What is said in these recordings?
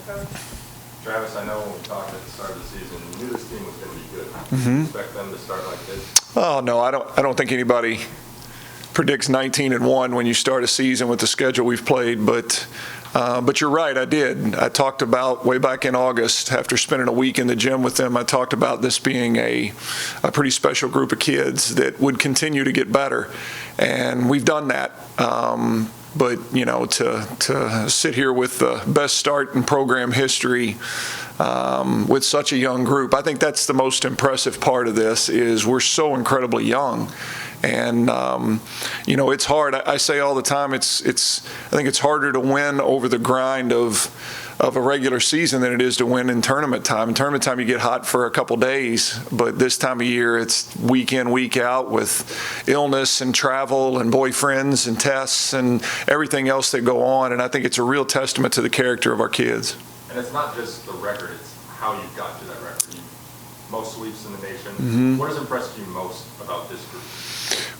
Coach? Travis, I know when we talked at the start of the season, you knew this team was going to be good. Did you expect them to start like this? Oh, no, I don't think anybody predicts 19-1 when you start a season with the schedule we've played, but you're right, I did. I talked about way back in August, after spending a week in the gym with them, I talked about this being a pretty special group of kids that would continue to get better, and we've done that. But, you know, to sit here with the best start in program history with such a young group, I think that's the most impressive part of this is we're so incredibly young. And, you know, it's hard. I say all the time, I think it's harder to win over the grind of a regular season than it is to win in tournament time. In tournament time, you get hot for a couple days, but this time of year, it's week in, week out with illness and travel and boyfriends and tests and everything else that go on. And I think it's a real testament to the character of our kids. And it's not just the record, it's how you got to that record. Most sweeps in the nation. What has impressed you most about this group?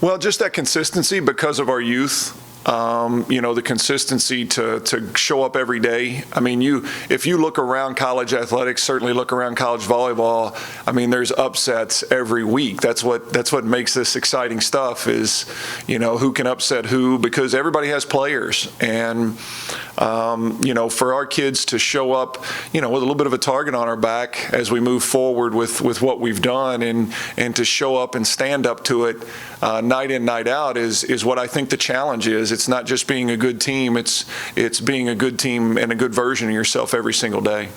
Well, just that consistency because of our youth. You know, the consistency to show up every day. I mean, if you look around college athletics, certainly look around college volleyball, I mean, there's upsets every week. That's what makes this exciting stuff is, you know, who can upset who, because everybody has players. And, you know, for our kids to show up, you know, with a little bit of a target on our back as we move forward with what we've done and to show up and stand up to it night in, night out is what I think the challenge is. It's not just being a good team, it's being a good team and a good version of yourself every single day.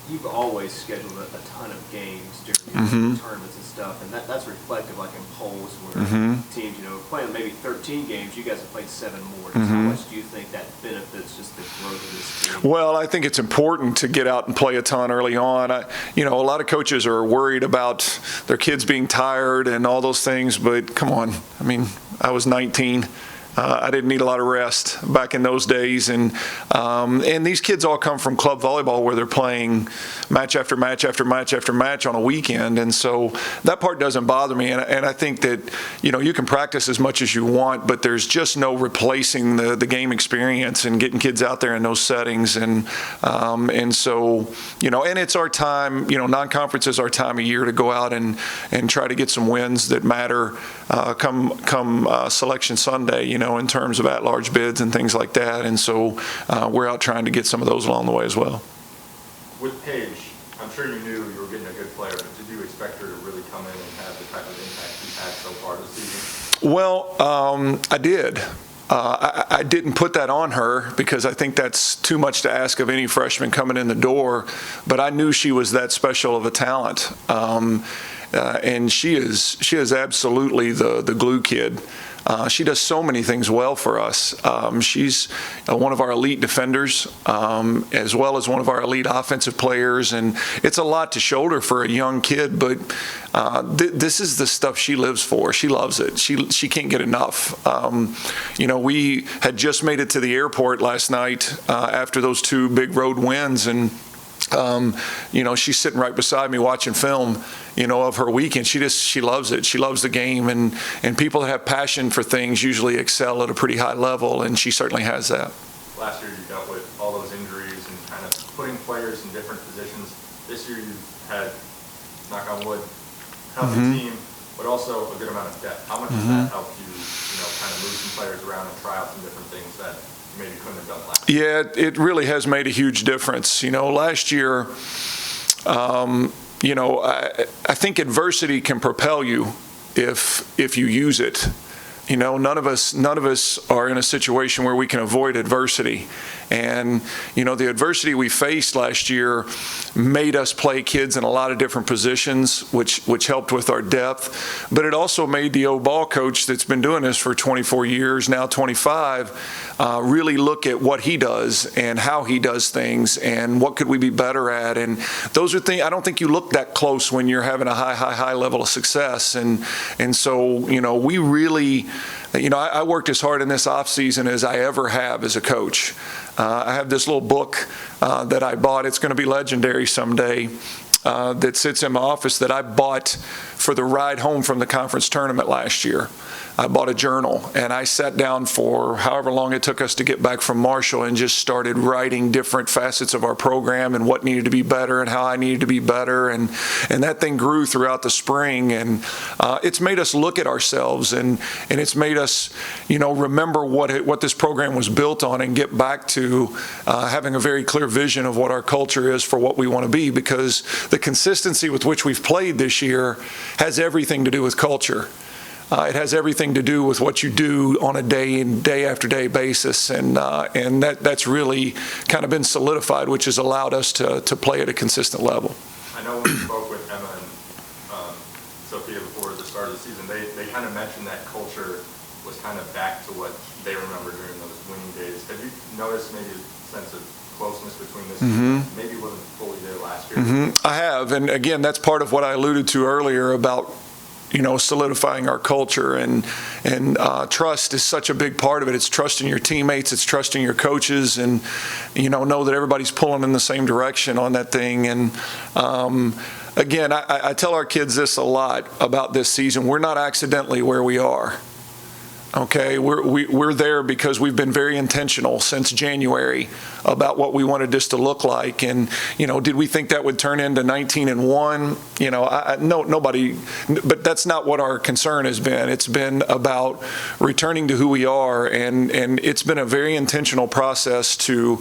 You've always scheduled a ton of games during tournaments and stuff, and that's reflective, like in polls where teams, you know, playing maybe 13 games, you guys have played 7 more. How much do you think that benefits just the growth of this team? Well, I think it's important to get out and play a ton early on. You know, a lot of coaches are worried about their kids being tired and all those things, but come on, I mean, I was 19. I didn't need a lot of rest back in those days, and these kids all come from club volleyball where they're playing match after match after match after match on a weekend, and so that part doesn't bother me. And I think that, you know, you can practice as much as you want, but there's just no replacing the game experience and getting kids out there in those settings, and so, you know, and it's our time. You know, non-conference is our time of year to go out and try to get some wins that matter come Selection Sunday. You know, in terms of at-large bids and things like that. And so we're out trying to get some of those along the way as well. With Paige, I'm sure you knew you were getting a good player, but did you expect her to really come in and have the type of impact she's had so far this season? Well, I did. I didn't put that on her because I think that's too much to ask of any freshman coming in the door, but I knew she was that special of a talent. And she is absolutely the glue kid. She does so many things well for us. She's one of our elite defenders, as well as one of our elite offensive players, and it's a lot to shoulder for a young kid, but this is the stuff she lives for. She loves it. She can't get enough. You know, we had just made it to the airport last night after those 2 big road wins, and you know, she's sitting right beside me watching film, you know, of her weekend. She loves it. She loves the game, and people that have passion for things usually excel at a pretty high level, and she certainly has that. Last year you dealt with all those injuries and kind of putting players in different positions. This year you've had, knock on wood, healthy team, but also a good amount of depth. How much has that helped you, you know, kind of move some players around and try out some different things that maybe couldn't have done last year? Yeah, it really has made a huge difference. You know, last year, you know, I think adversity can propel you if you use it. You know, none of us are in a situation where we can avoid adversity. And, you know, the adversity we faced last year made us play kids in a lot of different positions, which helped with our depth. But it also made the old ball coach that's been doing this for 24 years, now 25, really look at what he does and how he does things and what could we be better at. And those are things, I don't think you look that close when you're having a high level of success. And so, you know, we really, you know, I worked as hard in this off season as I ever have as a coach. I have this little book that I bought. It's going to be legendary someday. That sits in my office that I bought for the ride home from the conference tournament last year. I bought a journal, and I sat down for however long it took us to get back from Marshall and just started writing different facets of our program and what needed to be better and how I needed to be better. And that thing grew throughout the spring, and it's made us look at ourselves, and it's made us, remember what this program was built on and get back to having a very clear vision of what our culture is for what we want to be, because the consistency with which we've played this year has everything to do with culture. It has everything to do with what you do on a day after day basis, and that's really kind of been solidified, which has allowed us to play at a consistent level. I know when we spoke with Emma and Sophia before the start of the season, they kind of mentioned that culture was kind of back to what they remember during those winning days. Have you noticed maybe a sense of closeness between this team? Maybe it wasn't fully there last year. I have, and again, that's part of what I alluded to earlier about solidifying our culture, and trust is such a big part of it. It's trusting your teammates, it's trusting your coaches, and know that everybody's pulling in the same direction on that thing. And again, I tell our kids this a lot about this season. We're not accidentally where we are. Okay, we're there because we've been very intentional since January about what we wanted this to look like. And did we think that would turn into 19-1? No, nobody. But that's not what our concern has been. It's been about returning to who we are, and it's been a very intentional process to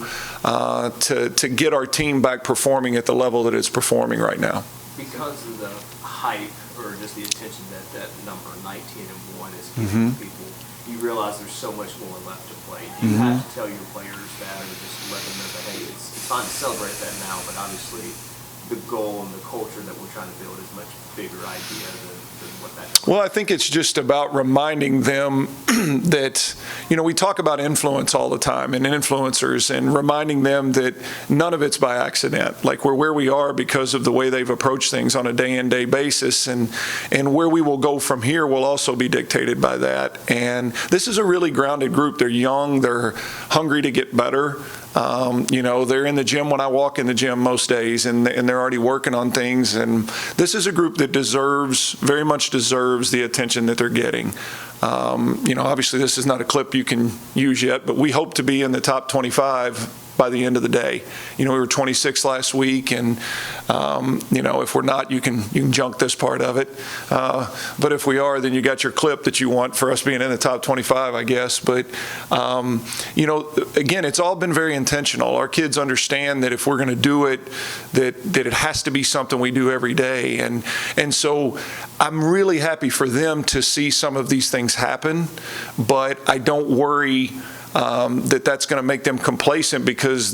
get our team back performing at the level that it's performing right now. Because of the hype, or just the attention that number 19-1 is giving people, you realize there's so much more left to play. Do you have to tell your players that, or just let them know that, hey, it's fine to celebrate that now, but obviously the goal and the culture that we're trying to build is a much bigger idea than what that is? Well, I think it's just about reminding them that, we talk about influence all the time and influencers, and reminding them that none of it's by accident. Like, we're where we are because of the way they've approached things on a day-in-day basis, and where we will go from here will also be dictated by that. And this is a really grounded group. They're young, they're hungry to get better. They're in the gym when I walk in the gym most days, and they're already working on things. And this is a group that very much deserves the attention that they're getting. Obviously this is not a clip you can use yet, but we hope to be in the top 25 by the end of the day. We were 26 last week, and if we're not, you can junk this part of it. But if we are, then you got your clip that you want for us being in the top 25, I guess. But again, it's all been very intentional. Our kids understand that if we're going to do it, that it has to be something we do every day. And so I'm really happy for them to see some of these things happen, but I don't worry that's going to make them complacent, because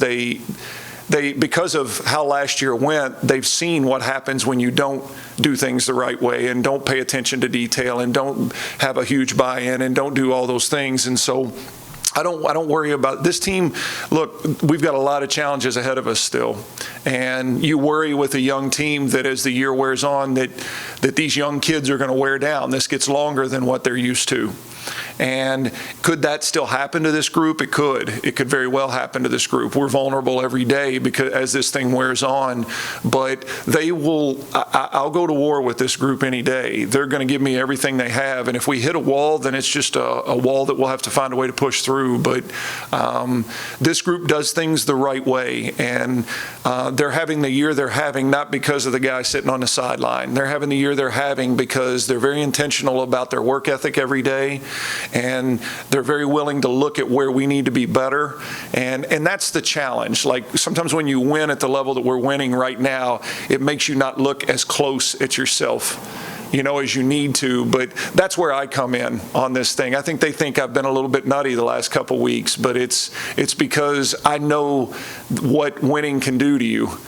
because of how last year went, they've seen what happens when you don't do things the right way and don't pay attention to detail and don't have a huge buy-in and don't do all those things. And so I don't worry about this team. Look, we've got a lot of challenges ahead of us still, and you worry with a young team that as the year wears on that these young kids are going to wear down. This gets longer than what they're used to. And could that still happen to this group? It could. It could very well happen to this group. We're vulnerable every day because as this thing wears on, but they will. I'll go to war with this group any day. They're going to give me everything they have, and if we hit a wall, then it's just a wall that we'll have to find a way to push through. But this group does things the right way, and they're having the year they're having not because of the guy sitting on the sideline. They're having the year they're having because they're very intentional about their work ethic every day. And they're very willing to look at where we need to be better. And that's the challenge. Like, sometimes when you win at the level that we're winning right now, it makes you not look as close at yourself, as you need to. But that's where I come in on this thing. I think they think I've been a little bit nutty the last couple weeks, but it's because I know what winning can do to you.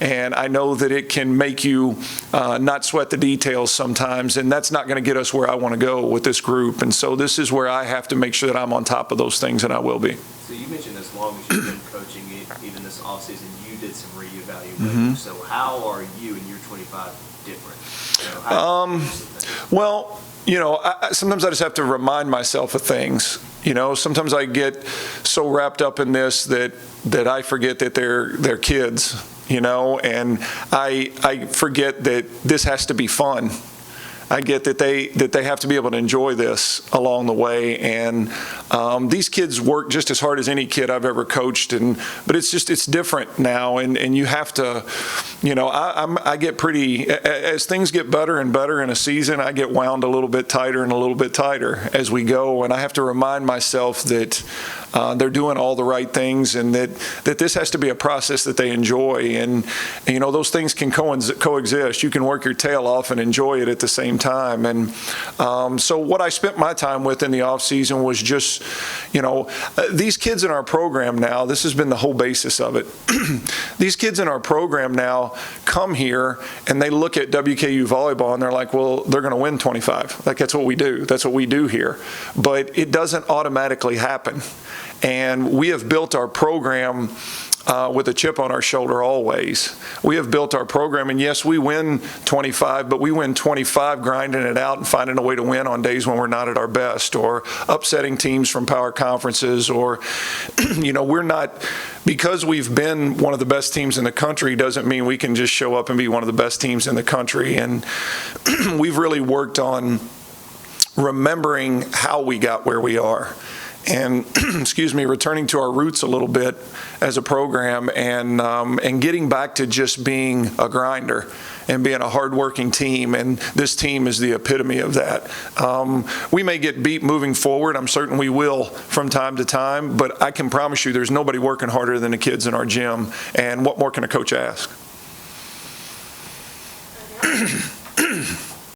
And I know that it can make you not sweat the details sometimes, and that's not going to get us where I want to go with this group. And so this is where I have to make sure that I'm on top of those things, and I will be. So you mentioned as long as you've been coaching, even this offseason, you did some reevaluating. So how are you in year 25 different? Sometimes I just have to remind myself of things. Sometimes I get so wrapped up in this that I forget that they're kids. And I forget that this has to be fun. I get that they have to be able to enjoy this along the way. And these kids work just as hard as any kid I've ever coached, but it's different now, and you have to, I get pretty, as things get better and better in a season, I get wound a little bit tighter and a little bit tighter as we go, and I have to remind myself that they're doing all the right things, and that this has to be a process that they enjoy, and those things can coexist. You can work your tail off and enjoy it at the same time. And so what I spent my time with in the off season was just, these kids in our program now, this has been the whole basis of it. These kids in our program now come here and they look at WKU volleyball and they're like, well, they're going to win 25. Like, that's what we do. That's what we do here. But it doesn't automatically happen. And we have built our program with a chip on our shoulder always. We have built our program, and yes, we win 25, but we win 25 grinding it out and finding a way to win on days when we're not at our best, or upsetting teams from power conferences, or, we're not, because we've been one of the best teams in the country doesn't mean we can just show up and be one of the best teams in the country. And we've really worked on remembering how we got where we are. And returning to our roots a little bit as a program, and getting back to just being a grinder and being a hardworking team. And this team is the epitome of that. We may get beat moving forward. I'm certain we will from time to time. But I can promise you there's nobody working harder than the kids in our gym. And what more can a coach ask?